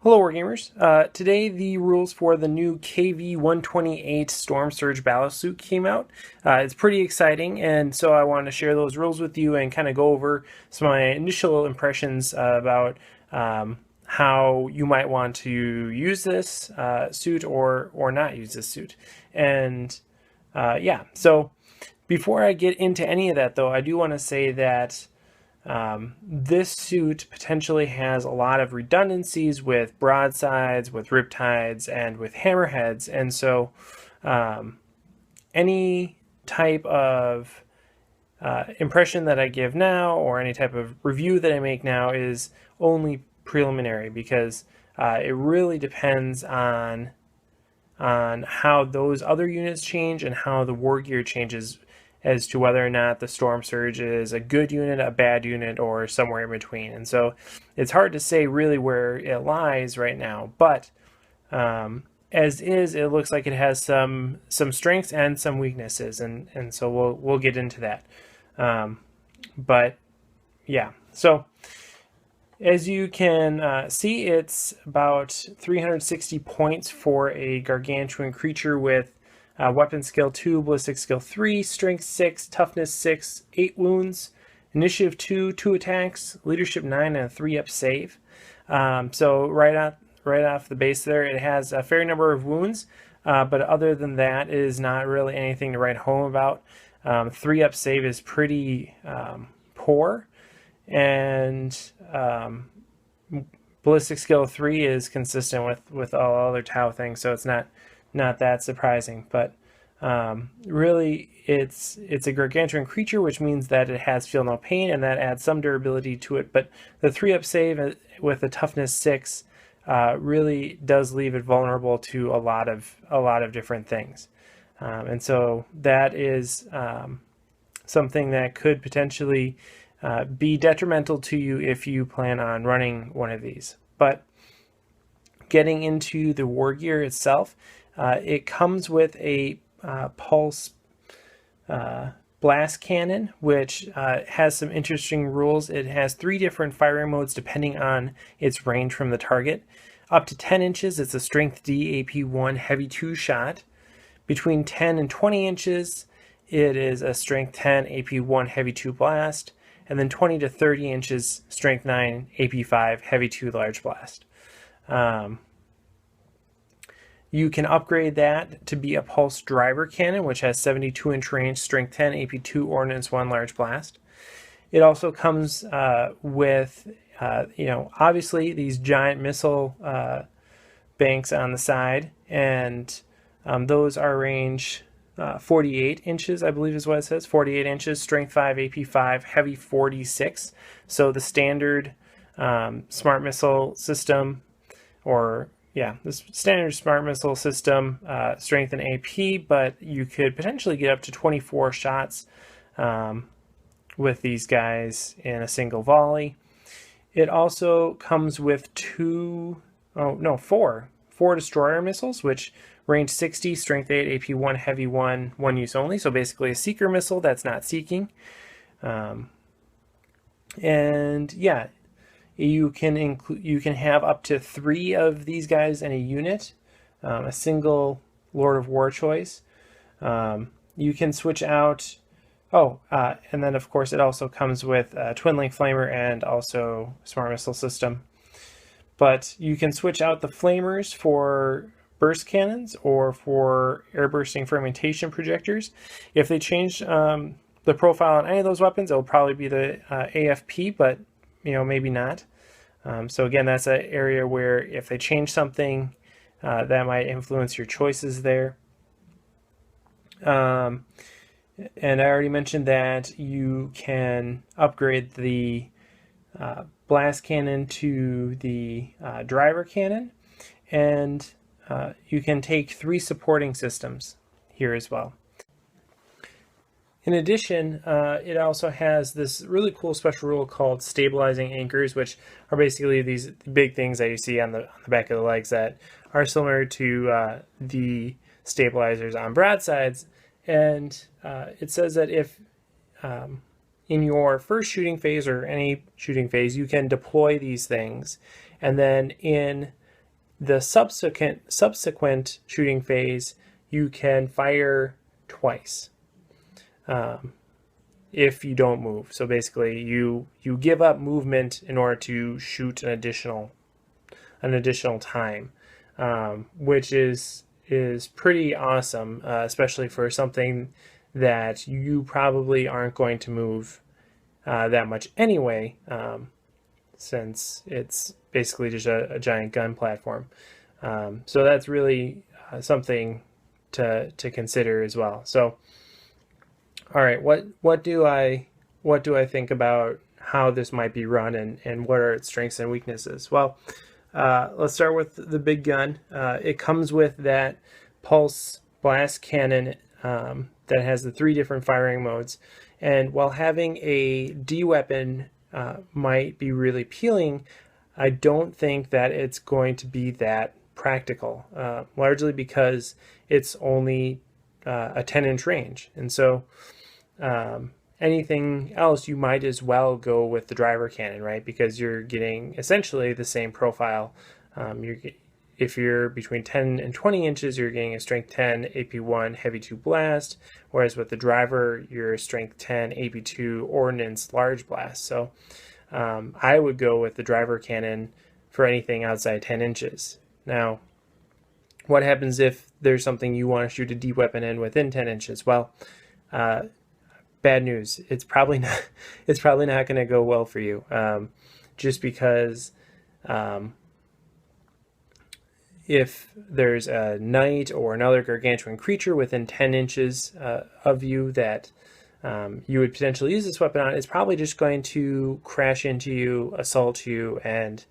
Hello Wargamers. Today the rules for the new KV-128 Stormsurge battlesuit came out. It's pretty exciting, and so I wanted to share those rules with you and kind of go over some of my initial impressions about how you might want to use this suit or not use this suit. And yeah, so before I get into any of that though, I do want to say that this suit potentially has a lot of redundancies with broadsides, with riptides, and with hammerheads, and so any type of impression that I give now or any type of review that I make now is only preliminary because it really depends on how those other units change and how the war gear changes as to whether or not the Stormsurge is a good unit, a bad unit, or somewhere in between. And so it's hard to say really where it lies right now, but as is, it looks like it has some strengths and some weaknesses, and so we'll get into that. But yeah, so as you can see, it's about 360 points for a gargantuan creature with weapon skill 2, ballistic skill 3, strength 6, toughness 6, 8 wounds, initiative 2, 2 attacks, leadership 9, and a 3-up save. So right off the base there, it has a fair number of wounds, but other than that, it is not really anything to write home about. 3-up save is pretty poor, and ballistic skill 3 is consistent with all other Tau things, so it's not that surprising. But really it's a gargantuan creature, which means that it has feel no pain, and that adds some durability to it. But the 3-up save with a toughness 6 really does leave it vulnerable to a lot of different things, and so that is something that could potentially be detrimental to you if you plan on running one of these. But getting into the war gear itself, it comes with a pulse blast cannon, which has some interesting rules. It has 3 different firing modes depending on its range from the target. Up to 10 inches, it's a strength D AP1 heavy 2 shot. Between 10 and 20 inches, it is a strength 10 AP1 heavy 2 blast. And then 20 to 30 inches, strength 9 AP5 heavy 2 large blast. You can upgrade that to be a pulse driver cannon, which has 72-inch range, strength 10, AP2, ordnance 1, large blast. It also comes with, obviously these giant missile banks on the side, and those are range 48 inches, I believe is what it says. 48 inches, strength 5, AP5, heavy 46. So the standard smart missile system, the standard smart missile system, strength and AP, but you could potentially get up to 24 shots with these guys in a single volley. It also comes with 4 destroyer missiles, which range 60, strength 8, AP1, heavy 1, one use only. So basically a seeker missile that's not seeking. And yeah, you can have up to 3 of these guys in a unit, a single Lord of War choice. You can switch out. And then of course it also comes with a twin link flamer and also smart missile system. But you can switch out the flamers for burst cannons or for air bursting fermentation projectors. If they change the profile on any of those weapons, it'll probably be the AFP, but maybe not. So again, that's an area where if they change something, that might influence your choices there. And I already mentioned that you can upgrade the blast cannon to the driver cannon, and you can take 3 supporting systems here as well. In addition, it also has this really cool special rule called stabilizing anchors, which are basically these big things that you see on the back of the legs that are similar to the stabilizers on broadsides. And it says that if in your first shooting phase or any shooting phase, you can deploy these things, and then in the subsequent shooting phase, you can fire twice if you don't move. So basically, you give up movement in order to shoot an additional time, which is pretty awesome, especially for something that you probably aren't going to move that much anyway, since it's basically just a giant gun platform. So that's really something to consider as well. So, all right, what do I think about how this might be run, and what are its strengths and weaknesses? Well, let's start with the big gun. It comes with that pulse blast cannon that has the 3 different firing modes. And while having a D weapon might be really appealing, I don't think that it's going to be that practical, largely because it's only a 10-inch range. And so anything else, you might as well go with the driver cannon, right? Because you're getting essentially the same profile. If you're between 10 and 20 inches, you're getting a strength 10 AP1 heavy 2 blast, whereas with the driver, you're strength 10 AP2 ordnance large blast. So I would go with the driver cannon for anything outside 10 inches. Now, what happens if there's something you want to shoot a D weapon in within 10 inches? Well, bad news. It's probably not going to go well for you, just because if there's a knight or another gargantuan creature within 10 inches of you that you would potentially use this weapon on, it's probably just going to crash into you, assault you, and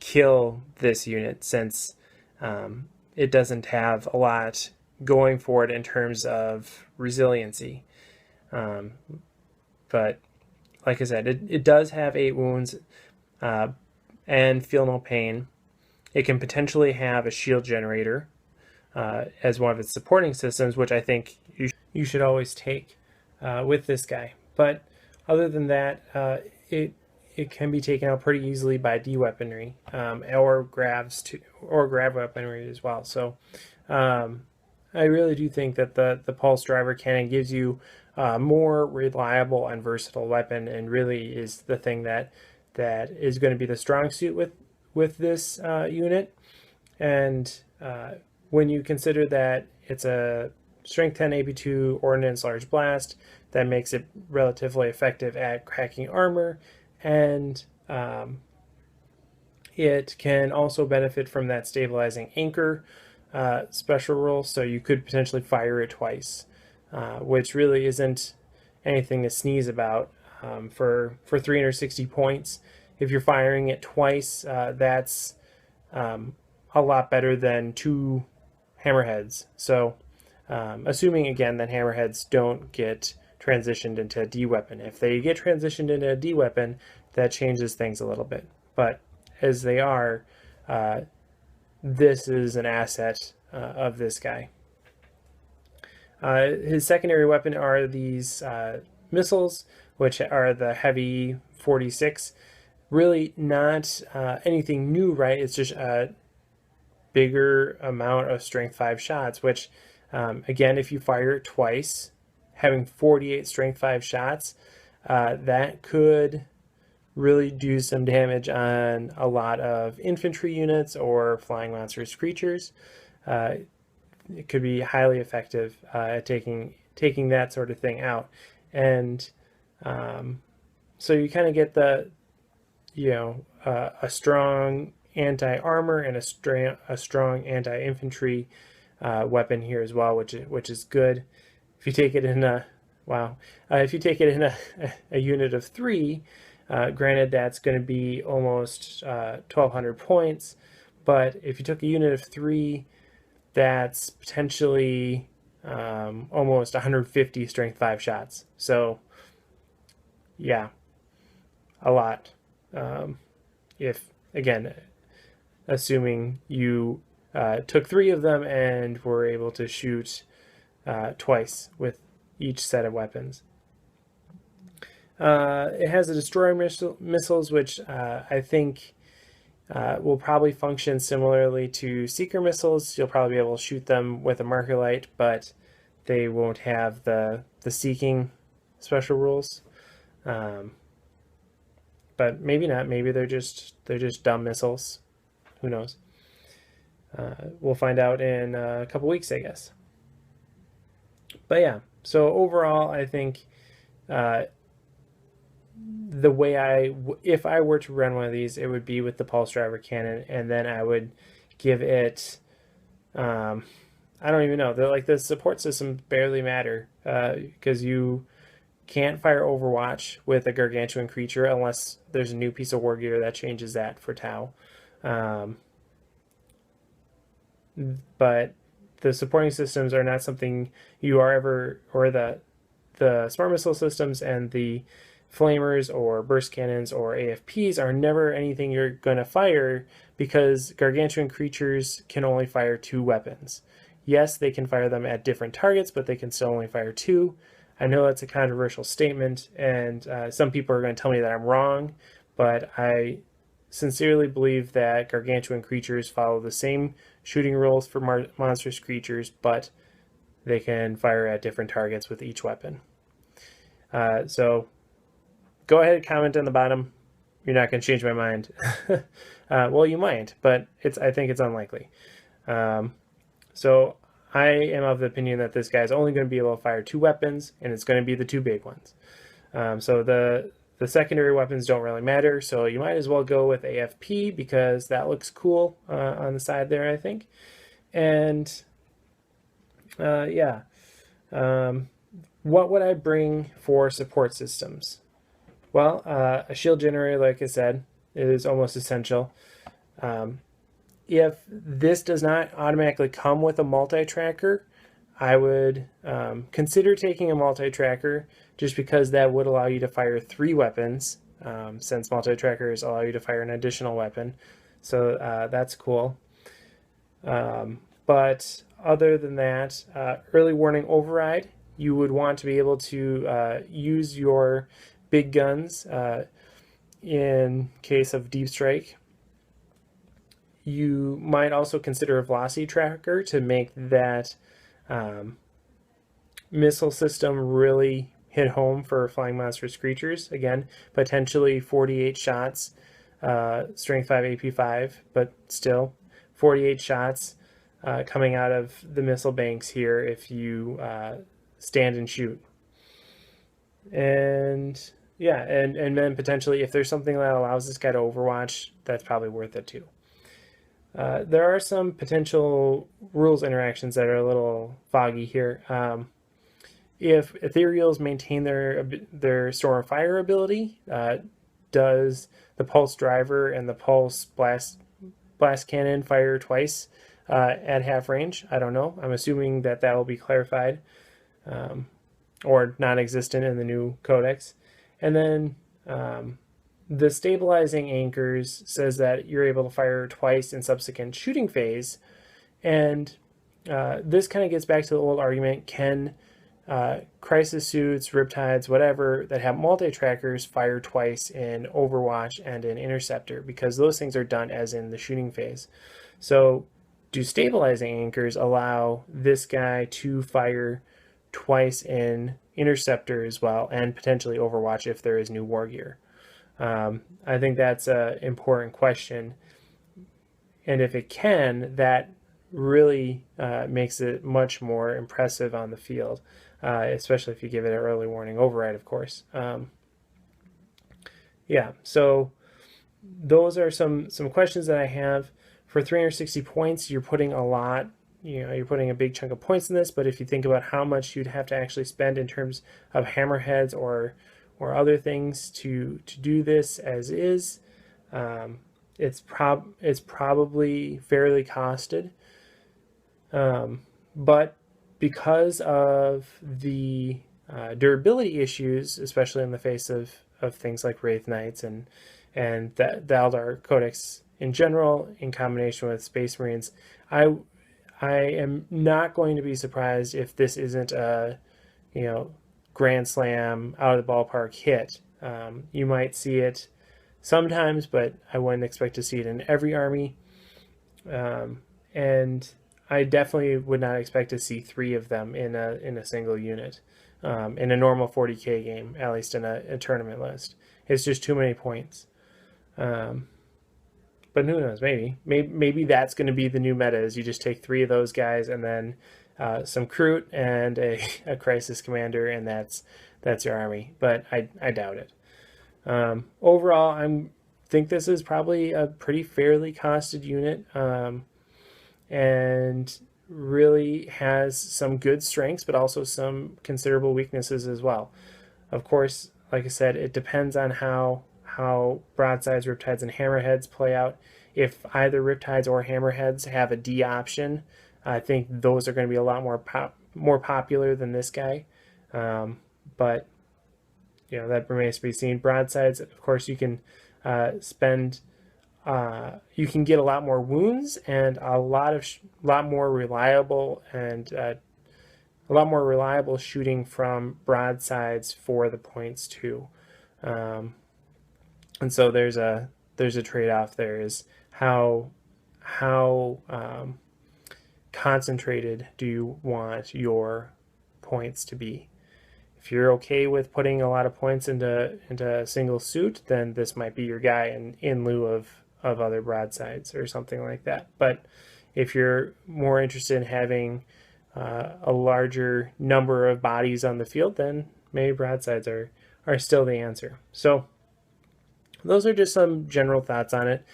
kill this unit, since it doesn't have a lot going for it in terms of resiliency. But like I said, it does have 8 wounds and feel no pain. It can potentially have a shield generator as one of its supporting systems, which I think you should always take with this guy. But other than that, it can be taken out pretty easily by D weaponry, or grav weaponry as well. So I really do think that the pulse driver cannon gives you more reliable and versatile weapon, and really is the thing that is going to be the strong suit with this unit. And when you consider that it's a strength 10 AP2 ordnance large blast, that makes it relatively effective at cracking armor, and it can also benefit from that stabilizing anchor special rule, so you could potentially fire it twice, which really isn't anything to sneeze about. For 360 points, if you're firing it twice, that's a lot better than 2 hammerheads. So assuming again that hammerheads don't get transitioned into a D weapon. If they get transitioned into a D weapon, that changes things a little bit. But as they are, this is an asset of this guy. His secondary weapon are these missiles, which are the heavy 46. Really not anything new, right? It's just a bigger amount of strength 5 shots, which again, if you fire it twice, having 48 strength 5 shots, that could really do some damage on a lot of infantry units or flying monstrous creatures. It could be highly effective at taking that sort of thing out. And so you kind of get the, a strong anti-armor and a strong anti-infantry weapon here as well, which is good. If you take it in a unit of 3, granted that's going to be almost 1,200 points, but if you took a unit of 3, that's potentially almost 150 strength 5 shots. So yeah, a lot. If again, assuming you took 3 of them and were able to shoot twice with each set of weapons. It has the destroyer missiles, which I think will probably function similarly to seeker missiles. You'll probably be able to shoot them with a marker light, but they won't have the seeking special rules. But maybe not. Maybe they're just dumb missiles. Who knows? We'll find out in a couple weeks, I guess. But yeah, so overall, I think the way if I were to run one of these, it would be with the pulse driver cannon, and then I would give it, I don't even know. They're like, the support systems barely matter because you can't fire Overwatch with a gargantuan creature unless there's a new piece of war gear that changes that for Tau. But the supporting systems are not something you are ever, or the smart missile systems and the flamers or burst cannons or AFPs are never anything you're going to fire, because gargantuan creatures can only fire 2 weapons. Yes, they can fire them at different targets, but they can still only fire 2. I know that's a controversial statement, and some people are going to tell me that I'm wrong, but I sincerely believe that gargantuan creatures follow the same shooting rules for monstrous creatures, but they can fire at different targets with each weapon. So go ahead and comment on the bottom. You're not going to change my mind. Well, you might, but I think it's unlikely. So I am of the opinion that this guy's only going to be able to fire 2 weapons, and it's going to be the 2 big ones. So the secondary weapons don't really matter, so you might as well go with AFP because that looks cool on the side there, I think. And yeah, what would I bring for support systems? Well, a shield generator, like I said, is almost essential. If this does not automatically come with a multi-tracker, I would consider taking a multi-tracker, just because that would allow you to fire 3 weapons, since multi-trackers allow you to fire an additional weapon. So that's cool. But other than that, early warning override, you would want to be able to use your big guns in case of deep strike. You might also consider a velocity tracker to make that missile system really hit home for flying monstrous creatures. Again, potentially 48 shots, strength 5, AP 5, but still 48 shots coming out of the missile banks here if you stand and shoot. And yeah, and then potentially if there's something that allows this guy to overwatch, that's probably worth it too. There are some potential rules interactions that are a little foggy here. If ethereals maintain their storm fire ability, does the pulse driver and the pulse blast cannon fire twice at half range? I don't know. I'm assuming that will be clarified or non-existent in the new codex. And then the stabilizing anchors says that you're able to fire twice in subsequent shooting phase. And this kind of gets back to the old argument, can crisis suits, riptides, whatever, that have multi-trackers fire twice in Overwatch and in Interceptor, because those things are done as in the shooting phase. So do stabilizing anchors allow this guy to fire twice in Interceptor as well, and potentially Overwatch if there is new war gear? I think that's an important question, and if it can, that really makes it much more impressive on the field, especially if you give it an early warning override, of course. Yeah, so those are some questions that I have. For 360 points, you're putting a lot, you're putting a big chunk of points in this, but if you think about how much you'd have to actually spend in terms of hammerheads or other things to do this as is, it's probably fairly costed. But because of the durability issues, especially in the face of things like wraithknights and the Eldar Codex in general, in combination with Space Marines, I am not going to be surprised if this isn't a grand slam out of the ballpark hit. You might see it sometimes, but I wouldn't expect to see it in every army. And I definitely would not expect to see 3 of them in a single unit in a normal 40k game, at least in a tournament list. It's just too many points. But who knows? Maybe that's going to be the new meta. Is you just take 3 of those guys and then some Kroot and a crisis commander, and that's your army. But I doubt it. Overall, think this is probably a pretty fairly costed unit, and really has some good strengths, but also some considerable weaknesses as well. Of course, like I said, it depends on how broadsides, riptides, and hammerheads play out. If either riptides or hammerheads have a D option, I think those are going to be a lot more popular than this guy. But that remains to be seen. Broadsides, of course, you can you can get a lot more wounds and a lot more reliable shooting from broadsides for the points too. And so there's a trade-off there, is how concentrated do you want your points to be. If you're okay with putting a lot of points into a single suit, then this might be your guy in lieu of other broadsides or something like that. But if you're more interested in having a larger number of bodies on the field, then maybe broadsides are still the answer. So those are just some general thoughts on it.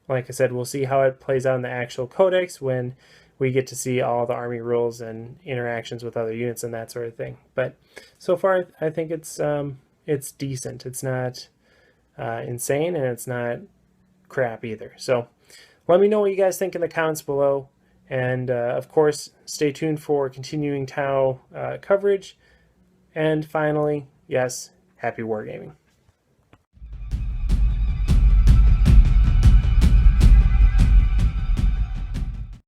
Like I said, we'll see how it plays out in the actual codex when we get to see all the army rules and interactions with other units and that sort of thing. But so far, I think it's decent. It's not insane, and it's not crap either. So let me know what you guys think in the comments below. And of course, stay tuned for continuing Tau coverage. And finally, yes, happy wargaming.